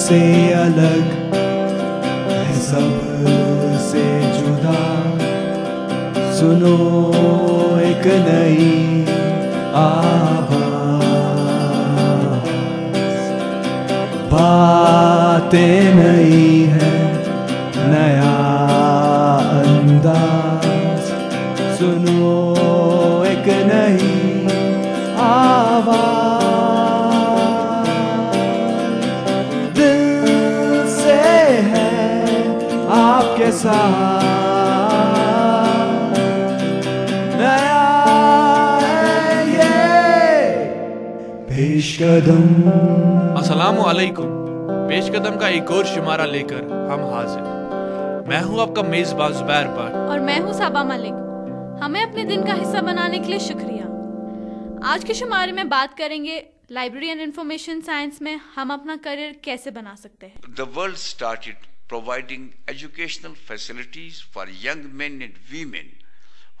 سے الگ ہے سب سے جدا. سنو ایک نئی آواز, باتیں نئی ہے نیا انداز. سنو ایک نئی آواز, دل سے ہے آپ کے ساتھ, نیا ہے یہ پیش قدم. السلام علیکم. پیش قدم کا ایک اور شمارہ لے کر ہم حاضر. میں ہوں آپ کا میزبان زبیر بٹ اور میں ہوں صبا ملک. ہمیں اپنے دن کا حصہ بنانے کے لیے شکریہ. آج کے شمارے میں بات کریں گے لائبریری اینڈ انفارمیشن سائنس میں ہم اپنا کریئر کیسے بنا سکتے ہیں. The world started providing educational facilities for young men and women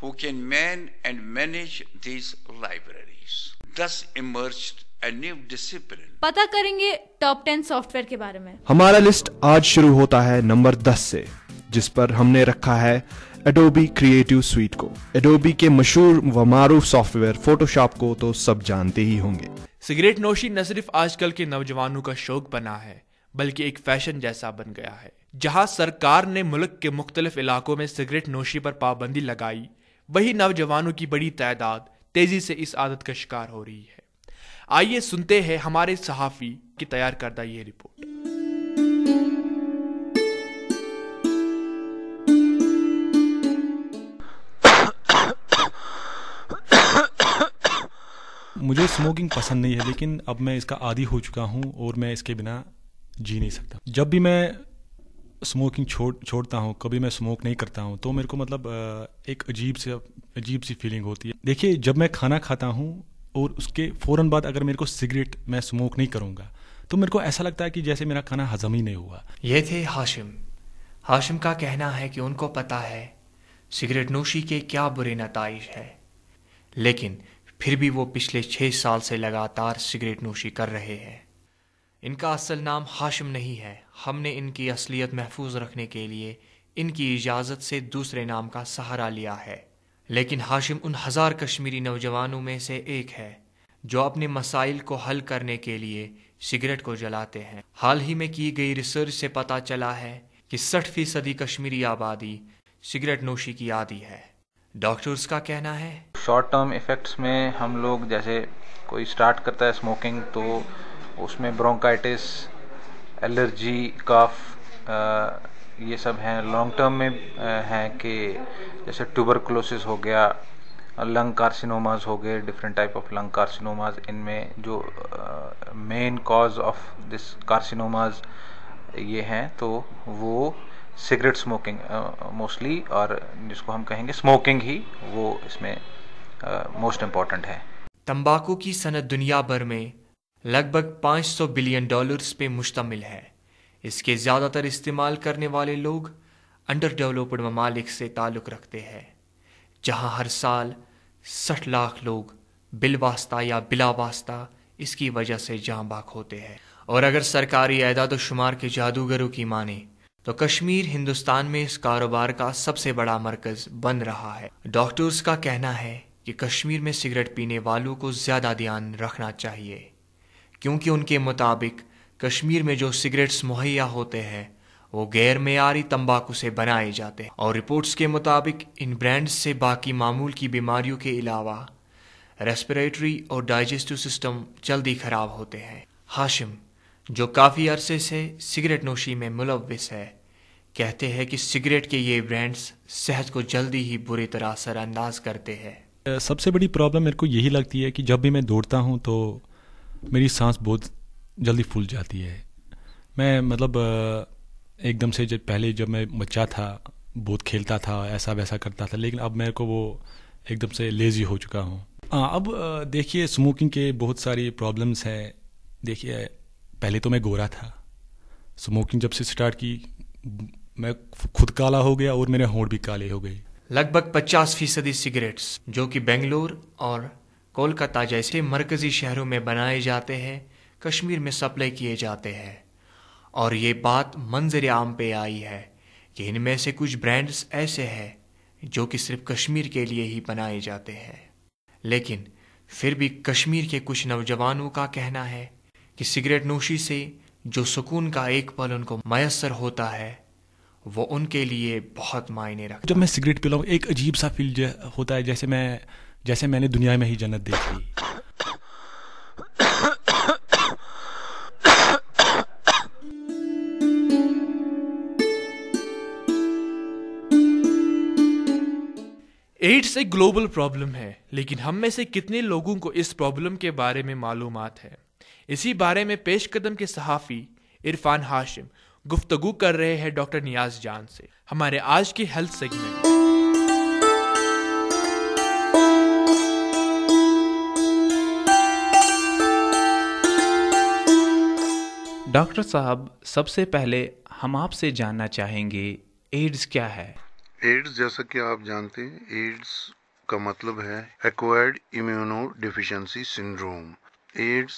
who can man and manage these libraries. Thus emerged a new discipline. پتہ کریں گے ٹاپ 10 سافٹ ویئر کے بارے میں. ہمارا لسٹ آج شروع ہوتا ہے نمبر 10 سے, جس پر ہم نے رکھا ہے ایڈوبی کریٹو سویٹ کو. ایڈوبی کے مشہور و معروف سافٹ ویئر فوٹوشاپ کو تو سب جانتے ہی ہوں گے. سگریٹ نوشی نہ صرف آج کل کے نوجوانوں کا شوق بنا ہے بلکہ ایک فیشن جیسا بن گیا ہے. جہاں سرکار نے ملک کے مختلف علاقوں میں سگریٹ نوشی پر پابندی لگائی, وہی نوجوانوں کی بڑی تعداد تیزی سے اس عادت کا شکار ہو رہی ہے. آئیے سنتے ہیں ہمارے صحافی کی تیار کردہ یہ رپورٹ. مجھے اسموکنگ پسند نہیں ہے, لیکن اب میں اس کا عادی ہو چکا ہوں اور میں اس کے بنا جی نہیں سکتا. جب بھی میں اسموکنگ چھوڑتا ہوں, کبھی میں اسموک نہیں کرتا ہوں, تو میرے کو مطلب ایک عجیب سی فیلنگ ہوتی ہے. دیکھیے, جب میں کھانا کھاتا ہوں اور اس کے فوراً بعد اگر میرے کو سگریٹ میں اسموک نہیں کروں گا تو میرے کو ایسا لگتا ہے کہ جیسے میرا کھانا ہضم ہی نہیں ہوا. یہ تھے ہاشم کا کہنا ہے کہ ان کو پتہ ہے سگریٹ نوشی کے کیا برے نتائج ہے, لیکن پھر بھی وہ پچھلے 6 سال سے لگاتار سگریٹ نوشی کر رہے ہیں. ان کا اصل نام ہاشم نہیں ہے. ہم نے ان کی اصلیت محفوظ رکھنے کے لیے ان کی اجازت سے دوسرے نام کا سہارا لیا ہے. لیکن ہاشم ان 1000 کشمیری نوجوانوں میں سے ایک ہے جو اپنے مسائل کو حل کرنے کے لیے سگریٹ کو جلاتے ہیں. حال ہی میں کی گئی ریسرچ سے پتہ چلا ہے کہ 60% کشمیری آبادی سگریٹ نوشی کی عادی ہے. ڈاکٹرز کا کہنا ہے شارٹ ٹرم ایفیکٹس میں ہم لوگ جیسے کوئی سٹارٹ کرتا ہے اسموکنگ تو اس میں برونکائٹس, الرجی, کاف, یہ سب ہیں. لانگ ٹرم میں ہیں کہ جیسے ٹیوبرکلوسس ہو گیا, لنگ کارسینوماز ہو گئے, ڈفرینٹ ٹائپ آف لنگ کارسینوماز. ان میں جو مین کاز آف دس کارسینوماز یہ ہیں تو وہ سگریٹ اسموکنگ موسٹلی, اور جس کو ہم کہیں گے اسموکنگ ہی, وہ اس میں موسٹ امپورٹنٹ ہے. تمباکو کی صنعت دنیا بھر میں لگ بھگ $500 بلین پہ مشتمل ہے. اس کے زیادہ تر استعمال کرنے والے لوگ انڈر ڈیولپڈ ممالک سے تعلق رکھتے ہیں, جہاں ہر سال 60 لاکھ لوگ بالواسطہ یا بلا واسطہ اس کی وجہ سے جاں باک ہوتے ہیں. اور اگر سرکاری اعداد و شمار کے جادوگروں کی مانیں تو کشمیر ہندوستان میں اس کاروبار کا سب سے بڑا مرکز بن رہا ہے. ڈاکٹرز کا کہنا ہے کہ کشمیر میں سگریٹ پینے والوں کو زیادہ دھیان رکھنا چاہیے, کیونکہ ان کے مطابق کشمیر میں جو سگریٹس مہیا ہوتے ہیں وہ غیر معیاری تمباکو سے بنائے جاتے ہیں, اور رپورٹس کے مطابق ان برانڈز سے باقی معمول کی بیماریوں کے علاوہ ریسپریٹری اور ڈائجسٹو سسٹم جلدی خراب ہوتے ہیں. ہاشم, جو کافی عرصے سے سگریٹ نوشی میں ملوث ہے, کہتے ہیں کہ سگریٹ کے یہ برانڈز صحت کو جلدی ہی بری طرح اثر انداز کرتے ہیں. سب سے بڑی پرابلم میرے کو یہی لگتی ہے کہ جب بھی میں دوڑتا ہوں تو میری سانس بہت جلدی پھول جاتی ہے. میں مطلب ایک دم سے جب میں بچہ تھا بہت کھیلتا تھا, ایسا ویسا کرتا تھا, لیکن اب میرے کو وہ ایک دم سے لیزی ہو چکا ہوں. اب دیکھیے, اسموکنگ کے بہت ساری پرابلمس ہیں. دیکھیے, پہلے تو میں گورا تھا, اسموکنگ جب سے سٹارٹ کی میں خود کالا ہو گیا اور میرے ہونٹ بھی کالے ہو گئے. لگ بھگ 50% سگریٹس جو کہ بنگلور اور کولکتہ جیسے مرکزی شہروں میں بنائے جاتے ہیں کشمیر میں سپلائی کیے جاتے ہیں, اور یہ بات منظر عام پہ آئی ہے کہ ان میں سے کچھ برانڈز ایسے ہیں جو کہ صرف کشمیر کے لیے ہی بنائے جاتے ہیں، لیکن پھر بھی کشمیر کے کچھ نوجوانوں کا کہنا ہے کہ سگریٹ نوشی سے جو سکون کا ایک پل ان کو میسر ہوتا ہے وہ ان کے لیے بہت معنی رکھتا ہے۔ جب میں سگریٹ پی رہا ہوں ایک عجیب سا فیل ہوتا ہے، جیسے میں نے دنیا میں ہی جنت دیکھ لی۔ ایڈز ایک گلوبل پرابلم ہے، لیکن ہم میں سے کتنے لوگوں کو اس پرابلم کے بارے میں معلومات ہے؟ اسی بارے میں پیش قدم کے صحافی عرفان ہاشم گفتگو کر رہے ہیں ڈاکٹر نیاز جان سے ہمارے آج کے ہیلتھ سیگمنٹ۔ ڈاکٹر صاحب، سب سے پہلے ہم آپ سے جاننا چاہیں گے ایڈز کیا ہے؟ ایڈز جیسا کہ آپ جانتے ہیں، ایڈز کا مطلب ہے acquired immuno deficiency syndrome. AIDS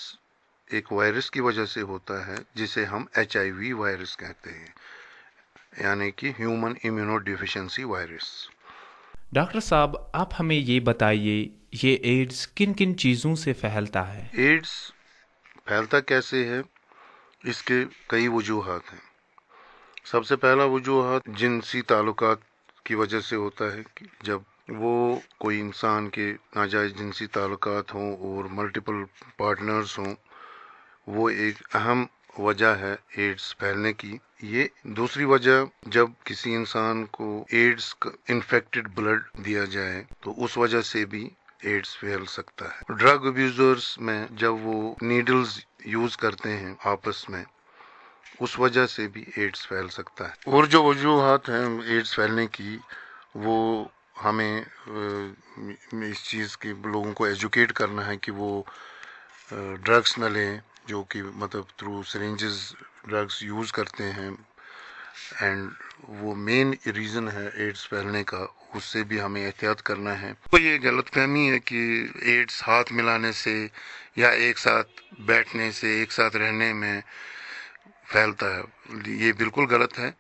ایک وائرس کی وجہ سے ہوتا ہے جسے ہم HIV وائرس کہتے ہیں، یعنی کہ human immuno deficiency virus. Doctor صاحب، آپ ہمیں یہ بتائیے یہ ایڈز کن کن چیزوں سے پھیلتا ہے؟ ایڈز پھیلتا کیسے ہے؟ اس کے کئی وجوہات ہیں۔ سب سے پہلا وجوہات جنسی تعلقات کی وجہ سے ہوتا ہے کہ جب وہ کوئی انسان کے ناجائز جنسی تعلقات ہوں اور ملٹیپل پارٹنرز ہوں، وہ ایک اہم وجہ ہے ایڈز پھیلنے کی۔ یہ دوسری وجہ، جب کسی انسان کو ایڈز کا انفیکٹڈ بلڈ دیا جائے تو اس وجہ سے بھی ایڈز پھیل سکتا ہے۔ ڈرگ ابیوزرز میں جب وہ نیڈلز یوز کرتے ہیں آپس میں، اس وجہ سے بھی ایڈز پھیل سکتا ہے۔ اور جو وجوہات ہیں ایڈز پھیلنے کی، وہ ہمیں اس چیز کی لوگوں کو ایجوکیٹ کرنا ہے کہ وہ ڈرگس نہ لیں جو کہ مطلب تھرو سرنجز ڈرگس یوز کرتے ہیں، اینڈ وہ مین ریزن ہے ایڈز پھیلنے کا، اس سے بھی ہمیں احتیاط کرنا ہے۔ تو یہ غلط فہمی ہے کہ ایڈز ہاتھ ملانے سے یا ایک ساتھ بیٹھنے سے، ایک ساتھ رہنے میں پھیلتا ہے، یہ بالکل غلط ہے۔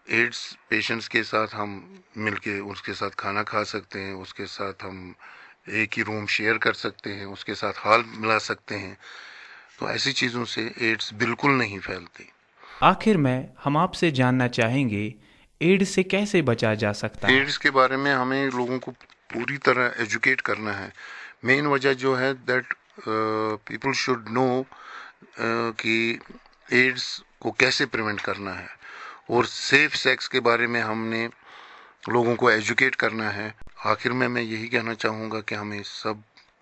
ایڈز پیشنٹس کے ساتھ ہم مل کے اس کے ساتھ کھانا کھا سکتے ہیں، اس کے ساتھ ہم ایک ہی روم شیئر کر سکتے ہیں، اس کے ساتھ ہاتھ ملا سکتے ہیں، تو ایسی چیزوں سے ایڈز بالکل نہیں پھیلتی۔ آخر میں ہم آپ سے جاننا چاہیں گے ایڈز سے کیسے بچا جا سکتا ہے؟ ایڈز کے بارے میں ہمیں لوگوں کو پوری طرح ایجوکیٹ کرنا ہے۔ مین وجہ جو ہے دیٹ پیپل شوڈ نو کہ ایڈز کو کیسے پریونٹ کرنا ہے، اور سیف سیکس کے بارے میں ہم نے لوگوں کو ایجوکیٹ کرنا ہے۔ آخر میں یہی کہنا چاہوں گا کہ ہمیں سب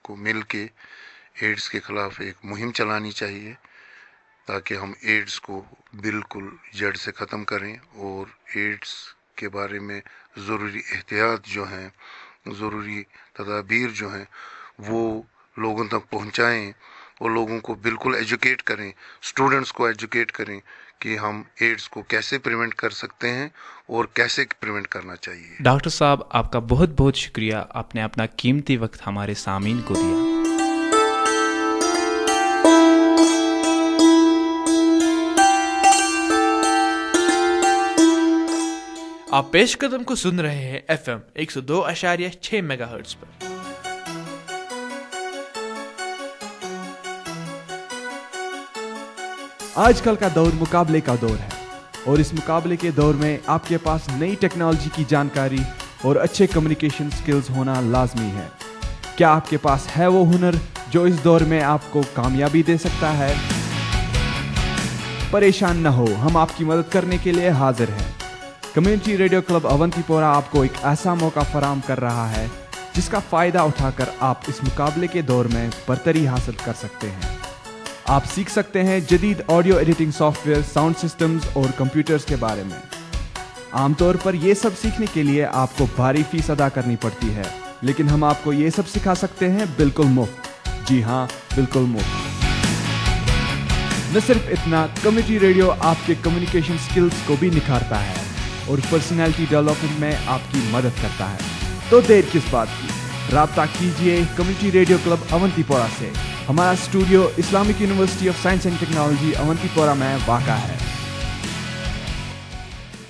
کو مل کے ایڈز کے خلاف ایک مہم چلانی چاہیے تاکہ ہم ایڈز کو بالکل جڑ سے ختم کریں، اور ایڈز کے بارے میں ضروری احتیاط جو ہیں، ضروری تدابیر جو ہیں، وہ لوگوں تک پہنچائیں اور لوگوں کو بالکل ایجوکیٹ کریں، اسٹوڈنٹس کو ایجوکیٹ کریں کہ ہم ایڈز کو کیسے پریونٹ کر سکتے ہیں اور کیسے پریونٹ کرنا چاہیے۔ ڈاکٹر صاحب، آپ کا بہت بہت شکریہ، آپ نے اپنا قیمتی وقت ہمارے سامعین کو دیا۔ آپ پیش قدم کو سن رہے ہیں FM 102.6 میگا ہرٹز پر۔ آج کل کا دور مقابلے کا دور ہے، اور اس مقابلے کے دور میں آپ کے پاس نئی ٹیکنالوجی کی جانکاری اور اچھے کمیونیکیشن سکلز ہونا لازمی ہے۔ کیا آپ کے پاس ہے وہ ہنر جو اس دور میں آپ کو کامیابی دے سکتا ہے؟ پریشان نہ ہو، ہم آپ کی مدد کرنے کے لیے حاضر ہیں۔ کمیونٹی ریڈیو کلب اونتی پورہ آپ کو ایک ایسا موقع فراہم کر رہا ہے جس کا فائدہ اٹھا کر آپ اس مقابلے کے دور میں برتری حاصل کر سکتے ہیں۔ آپ سیکھ سکتے ہیں جدید audio editing soft where, sound systems اور کمپیوٹرز کے بارے میں۔ عام طور پر یہ سب سیکھنے کے لیے آپ کو بھاری فیس ادا کرنی پڑتی ہے، لیکن ہم آپ کو یہ سب سکھا سکتے ہیں بالکل مفت۔ جی ہاں، بالکل مفت۔ نہ صرف اتنا، کمیونٹی ریڈیو آپ کے کمیونیکیشن سکلز کو بھی نکھارتا ہے اور پرسنالٹی ڈیولپمنٹ میں آپ کی مدد کرتا ہے۔ تو دیر کس بات کی، رابطہ کیجیے کمیونٹی ریڈیو کلب اونتی پورہ سے۔ ہمارا studio Islamic university of science and technology Awantipora میں واقع ہے۔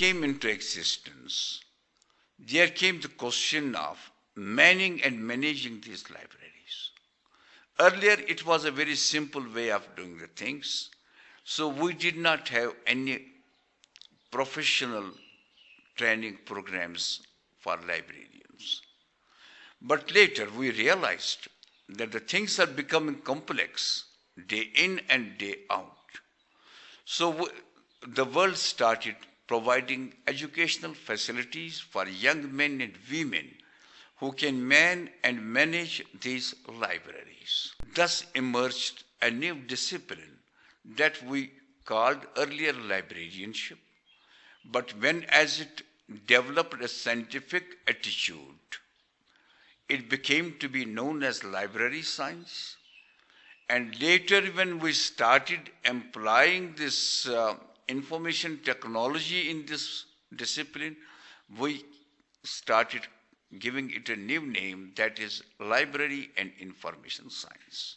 Came into existence, there came the question of manning and managing these libraries. Earlier, it was a very simple way of doing the things, so we did not have any professional training programs for librarians. But later, we realized that the things are becoming complex day in and day out. So the world started providing educational facilities for young men and women who can man and manage these libraries. Thus emerged a new discipline that we called earlier librarianship, but when as it developed a scientific attitude, it became to be known as library science. And later, when we started employing this information technology in this discipline, we started giving it a new name, that is library and information science.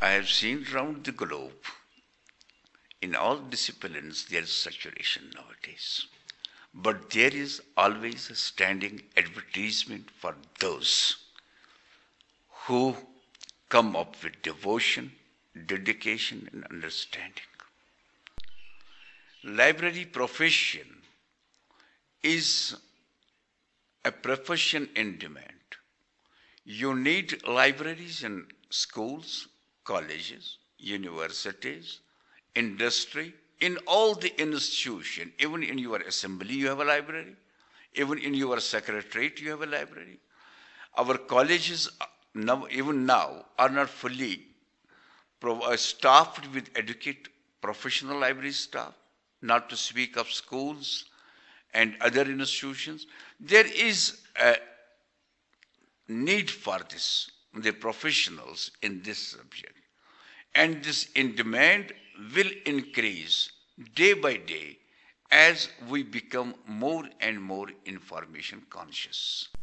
I have seen around the globe, in all disciplines, there is saturation nowadays. But there is always a standing advertisement for those who come up with devotion, dedication, and understanding. Library profession is a profession in demand. You need libraries in schools, colleges, universities, industry. In all the institution, even in your assembly, you have a library. Even in your secretariat, you have a library. Our colleges even now are not fully staffed with educated professional library staff, not to speak of schools and other institutions. There is a need for this, the professionals in this subject. And this in demand will increase day by day as we become more and more information conscious.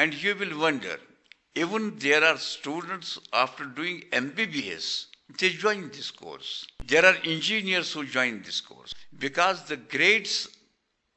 And you will wonder, even there are students after doing MBBS, they join this course. There are engineers who join this course because the grades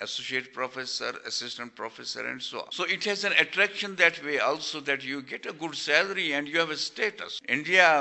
associate professor, assistant professor, and so on. So it has an attraction that way also, that you get a good salary and you have a status. India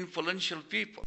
influential people.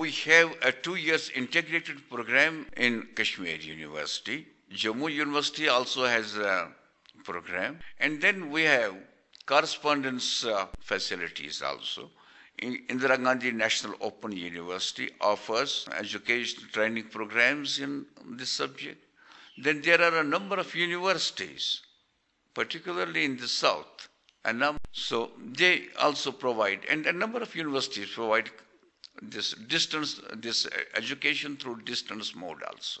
We have a 2 years integrated program in Kashmir University. Jammu University also has a program, and then we have correspondence facilities also. Indira Gandhi National Open University offers education training programs in this subject. Then there are a number of universities, particularly in the south, so they also provide, and a number of universities provide this education through distance mode also.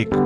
1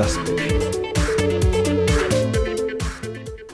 10.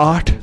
8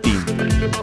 3।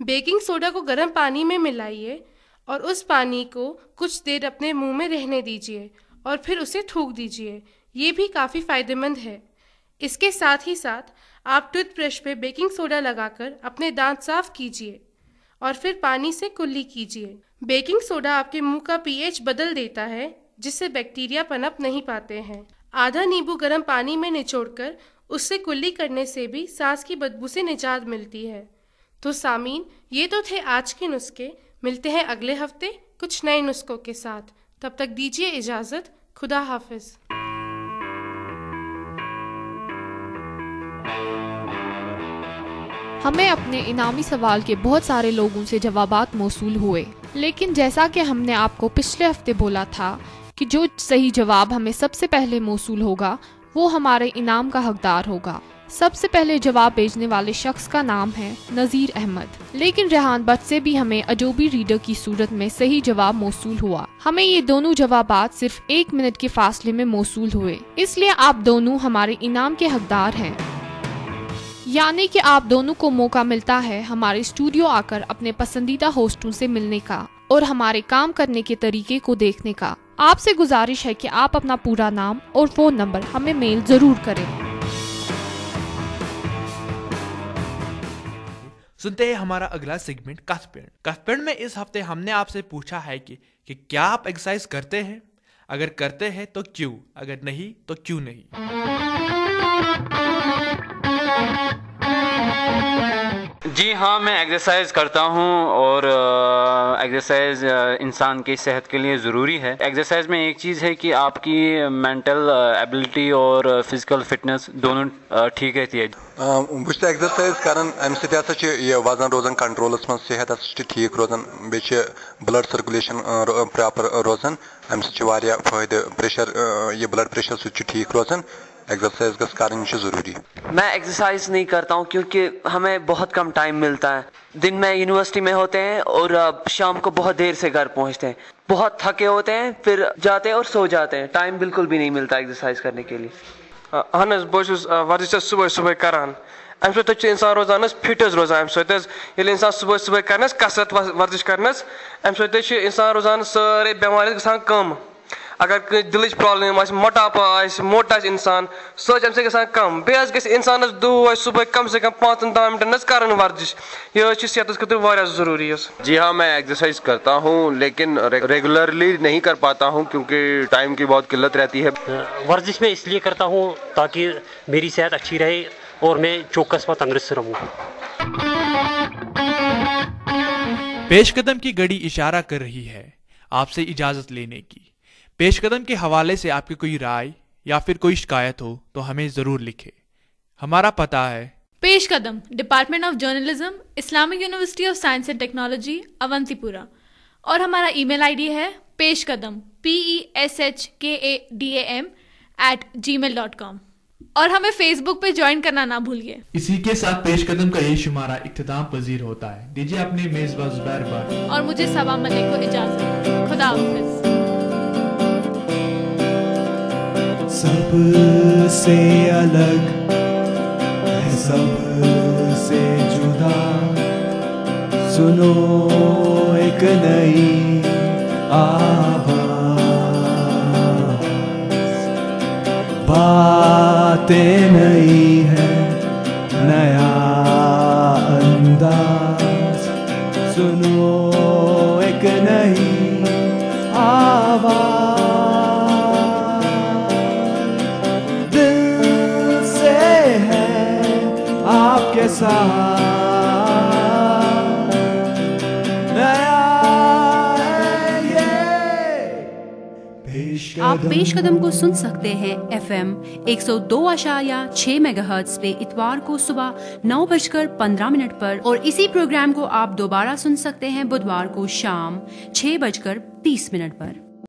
Baking soda کو گرم پانی میں ملائیے اور اس پانی کو کچھ دیر اپنے منہ میں رہنے دیجیے اور پھر اسے تھوک دیجیے. یہ بھی کافی فائدہ مند ہے. اس کے ساتھ ہی ساتھ آپ ٹوتھ برش پہ بیکنگ سوڈا لگا کر اپنے دانت صاف کیجیے اور پھر پانی سے کلی کیجیے. بیکنگ سوڈا آپ کے منہ کا پی ایچ بدل دیتا ہے جس سے بیکٹیریا پنپ نہیں پاتے ہیں. آدھا نیبو گرم پانی میں نچوڑ کر اس سے کلی کرنے سے بھی سانس کی بدبو سے نجات ملتی ہے. تو سامعین، یہ تو تھے آج کے نسخے. ملتے ہیں اگلے ہفتے کچھ نئے نسخوں کے ساتھ. تب تک دیجیے اجازت. خدا حافظ. ہمیں اپنے انعامی سوال کے بہت سارے لوگوں سے جوابات موصول ہوئے، لیکن جیسا کہ ہم نے آپ کو پچھلے ہفتے بولا تھا کہ جو صحیح جواب ہمیں سب سے پہلے موصول ہوگا وہ ہمارے انعام کا حقدار ہوگا. سب سے پہلے جواب بھیجنے والے شخص کا نام ہے نذیر احمد، لیکن ریحان بٹ سے بھی ہمیں اڈوبی ریڈر کی صورت میں صحیح جواب موصول ہوا. ہمیں یہ دونوں جوابات صرف 1 منٹ کے فاصلے میں موصول ہوئے، اس لیے آپ دونوں ہمارے انعام کے حقدار ہیں. یعنی کہ آپ دونوں کو موقع ملتا ہے ہمارے اسٹوڈیو آ کر اپنے پسندیدہ ہوسٹوں سے ملنے کا اور ہمارے کام کرنے کے طریقے کو دیکھنے کا. آپ سے گزارش ہے کہ آپ اپنا پورا نام اور فون نمبر ہمیں میل ضرور کریں. سنتے ہیں ہمارا اگلا سیگمنٹ کتھ پینڈ. کتھ پینڈ میں اس ہفتے ہم نے آپ سے پوچھا ہے کہ کیا آپ ایکسرسائز کرتے ہیں؟ اگر کرتے ہیں تو کیوں؟ اگر نہیں تو کیوں نہیں؟ جی ہاں، میں ایکسرسائز کرتا ہوں اور ایکسرسائز انسان کی صحت کے لیے ضروری ہے. ایکسرسائز میں ایک چیز ہے کہ آپ کی مینٹل ایبلٹی اور فزیکل فٹنس دونوں ٹھیک رہتی ہے. بہت ایکسرسائز کران امہ سۭتۍ ہسا چھُ یہ وزن روزان کنٹرولس منٛز، صحت ہسا چھُ ٹھیک روزان، بیٚیہِ چھِ بلڈ سرکولیشن پراپر روزان. امہ سۭتۍ چھُ واریاہ فٲیدٕ. پریشر یہ بلڈ پریشر سُہ چھُ ٹھیک روزان. ایکسرسائز گژھِ کرٕنۍ چھِ ضروری. میں ایکسرسائز نہیں کرتا ہوں کیونکہ ہمیں بہت کم ٹائم ملتا ہے. دن میں یونیورسٹی میں ہوتے ہیں اور شام کو بہت دیر سے گھر پہنچتے ہیں، بہت تھکے ہوتے ہیں، پھر جاتے ہیں اور سو جاتے ہیں. ٹائم بالکل بھی نہیں ملتا ایکسرسائز کرنے کے لیے. اہن حظ بہٕ چھُس ورزش صبح کران. امہ سۭتۍ چھُ انسان روزان حظ فٹ حظ روزان. امہ سۭتۍ حظ ییٚلہِ انسان صبح کران حظ کثرت ورزش کران حظ، امہ سۭتۍ چھُ انسان روزان سٲرے بٮ۪مارِ گژھان کم. اگر کٲنٛسہِ دِلٕچ پرابلم آسہِ، موٹاپا آسہِ، موٹ آسہِ انسان، سۄ چھِ امہِ سۭتۍ گژھان کم. بیٚیہِ حظ گژھِ انسانس دۄہے صبح کم سے کم 5-10 منٹن حظ کرٕنۍ ورزش. یہ حظ چھِ صحتس خٲطرٕ واریاہ ضروری حظ. جی ہاں، میں ایکسرسائز کرتا ہوں لیکن ریگولرلی نہیں کر پاتا ہوں کیونکہ ٹائم کی بہت قلت رہتی ہے. ورزش میں اس لیے کرتا ہوں تاکہ میری صحت اچھی رہے اور میں چوکس و تندرست رہوں. پیش قدم کی گھڑی اشارہ کر رہی ہے آپ سے اجازت لینے کی. پیش قدم کے حوالے سے آپ کی کوئی رائے یا پھر کوئی شکایت ہو تو ہمیں ضرور لکھیں. ہمارا پتہ ہے پیش قدم، department of journalism, Islamic university of science and technology, Awantipora. اور ہمارا ای میل آئی ڈی ہے پیش قدم peshkadam@gmail.com. اور ہمیں فیس بک پہ جوائن کرنا نہ بھولیے. اسی کے ساتھ پیش قدم کا یہ شمارہ اختتام پذیر ہوتا ہے. دیجیے اپنے میزبان زبیر باقی اور مجھے صبا ملک کو اجازت. خدا حافظ. سب سے الگ ہے، سب سے جدا، سنو ایک نئی آواز، باتیں نئی ہے، نیا انداز، سنو ایک نئی آواز. آپ کے ساتھ آپ پیش قدم کو سن سکتے ہیں FM 102.6 MHz پہ اتوار کو صبح 9:15 پر، اور اسی پروگرام کو آپ دوبارہ سن سکتے ہیں بدوار کو شام 6:30 پر.